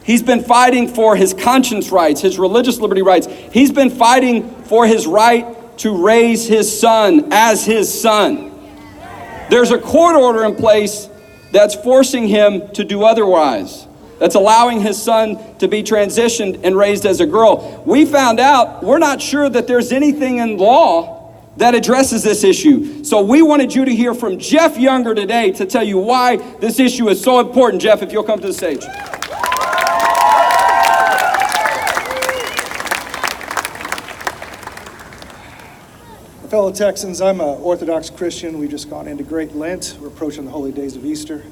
He's been fighting for his conscience rights, his religious liberty rights. He's been fighting for his right to raise his son as his son. There's a court order in place that's forcing him to do otherwise. That's allowing his son to be transitioned and raised as a girl. We found out, we're not sure that there's anything in law that addresses this issue. So we wanted you to hear from Jeff Younger today to tell you why this issue is so important. Jeff, if you'll come to the stage. Fellow Texans, I'm an Orthodox Christian. We've just gone into Great Lent. We're approaching the holy days of Easter.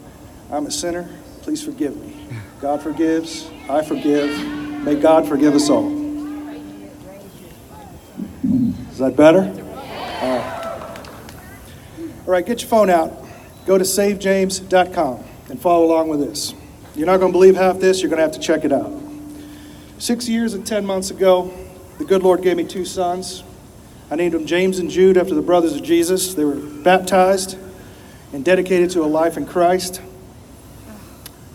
I'm a sinner. Please forgive me. God forgives. I forgive. May God forgive us all. Is that better? All right, get your phone out. Go to savejames.com and follow along with this. You're not going to believe half this. You're going to have to check it out. 6 years and 10 months ago, the good Lord gave me 2 sons. I named them James and Jude after the brothers of Jesus. They were baptized and dedicated to a life in Christ.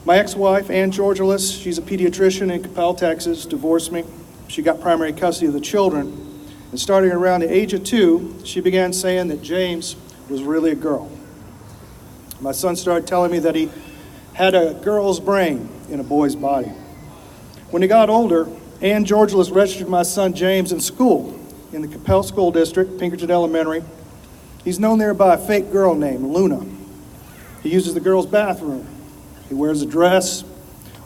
My ex-wife, Ann Georgelis, she's a pediatrician in Capel, Texas, divorced me. She got primary custody of the children. And starting around the age of 2, she began saying that James was really a girl. My son started telling me that he had a girl's brain in a boy's body. When he got older, Ann Georgelis registered my son James in school in the Capel School District, Pinkerton Elementary. He's known there by a fake girl named Luna. He uses the girl's bathroom. He wears a dress.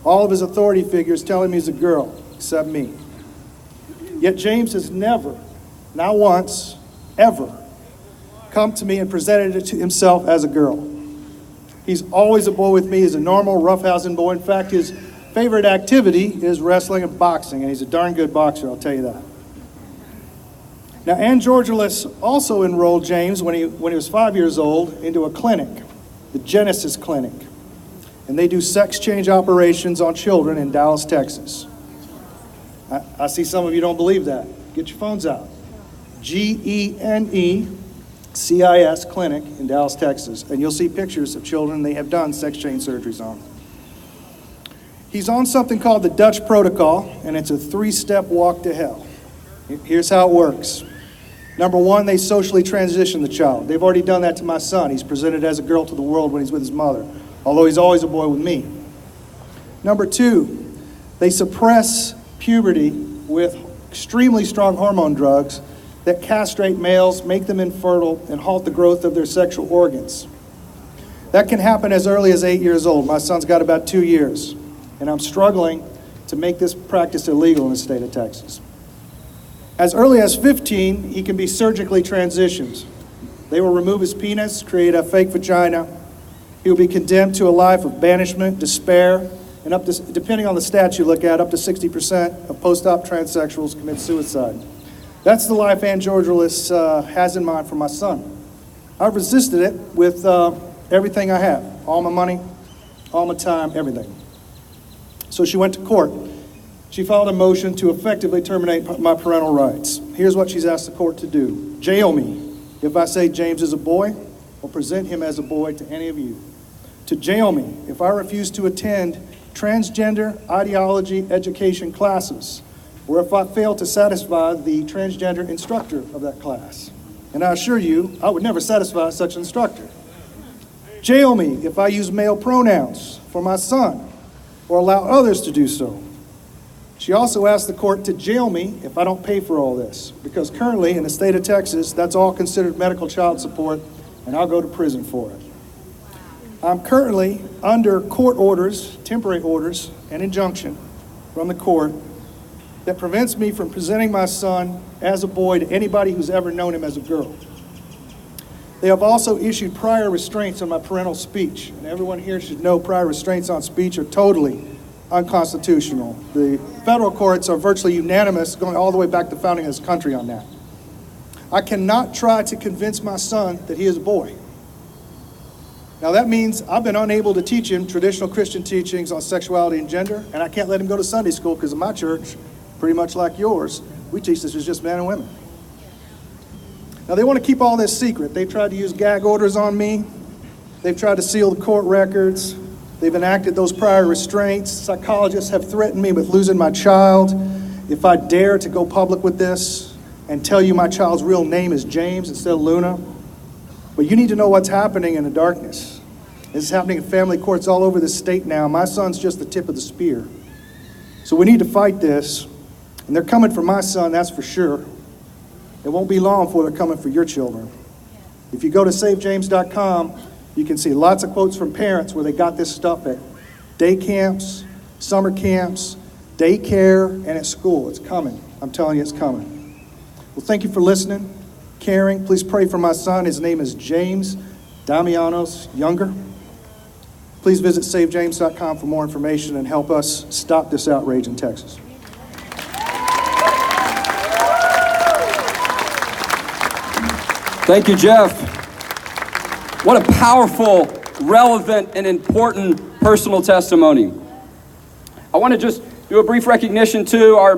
All of his authority figures tell him he's a girl, except me. Yet James has never, not once, ever, come to me and presented it to himself as a girl. He's always a boy with me. He's a normal, roughhousing boy. In fact, his favorite activity is wrestling and boxing, and he's a darn good boxer, I'll tell you that. Now, Ann Georgelis also enrolled James when he was 5 years old into a clinic, the Genesis Clinic. And they do sex change operations on children in Dallas, Texas. I see some of you don't believe that. Get your phones out. GENECIS Clinic in Dallas, Texas. And you'll see pictures of children they have done sex change surgeries on. He's on something called the Dutch Protocol, and it's a 3-step walk to hell. Here's how it works. Number 1, they socially transition the child. They've already done that to my son. He's presented as a girl to the world when he's with his mother, although he's always a boy with me. Number 2, they suppress puberty with extremely strong hormone drugs that castrate males, make them infertile, and halt the growth of their sexual organs. That can happen as early as 8 years old. My son's got about 2 years, and I'm struggling to make this practice illegal in the state of Texas. As early as 15, he can be surgically transitioned. They will remove his penis, create a fake vagina. He will be condemned to a life of banishment, despair, and up to, depending on the stats you look at, up to 60% of post-op transsexuals commit suicide. That's the life Ann Georgelis has in mind for my son. I've resisted it with everything I have, all my money, all my time, everything. So she went to court. She filed a motion to effectively terminate my parental rights. Here's what she's asked the court to do. Jail me if I say James is a boy or present him as a boy to any of you. To jail me if I refuse to attend transgender ideology education classes or if I fail to satisfy the transgender instructor of that class. And I assure you, I would never satisfy such an instructor. Jail me if I use male pronouns for my son or allow others to do so. She also asked the court to jail me if I don't pay for all this, because currently in the state of Texas, that's all considered medical child support, and I'll go to prison for it. I'm currently under court orders, temporary orders, and injunction from the court that prevents me from presenting my son as a boy to anybody who's ever known him as a girl. They have also issued prior restraints on my parental speech, and everyone here should know prior restraints on speech are totally unconstitutional. The federal courts are virtually unanimous, going all the way back to founding this country on that. I cannot try to convince my son that he is a boy. Now that means I've been unable to teach him traditional Christian teachings on sexuality and gender, and I can't let him go to Sunday school because in my church, pretty much like yours, we teach this as just men and women. Now they want to keep all this secret. They've tried to use gag orders on me. They've tried to seal the court records. They've enacted those prior restraints. Psychologists have threatened me with losing my child if I dare to go public with this and tell you my child's real name is James instead of Luna. But you need to know what's happening in the darkness. This is happening in family courts all over the state now. My son's just the tip of the spear. So we need to fight this. And they're coming for my son, that's for sure. It won't be long before they're coming for your children. If you go to savejames.com, you can see lots of quotes from parents where they got this stuff at day camps, summer camps, daycare, and at school. It's coming. I'm telling you, it's coming. Well, thank you for listening, caring. Please pray for my son. His name is James Damianos Younger. Please visit savejames.com for more information and help us stop this outrage in Texas. Thank you, Jeff. What a powerful, relevant, and important personal testimony. I want to just do a brief recognition to our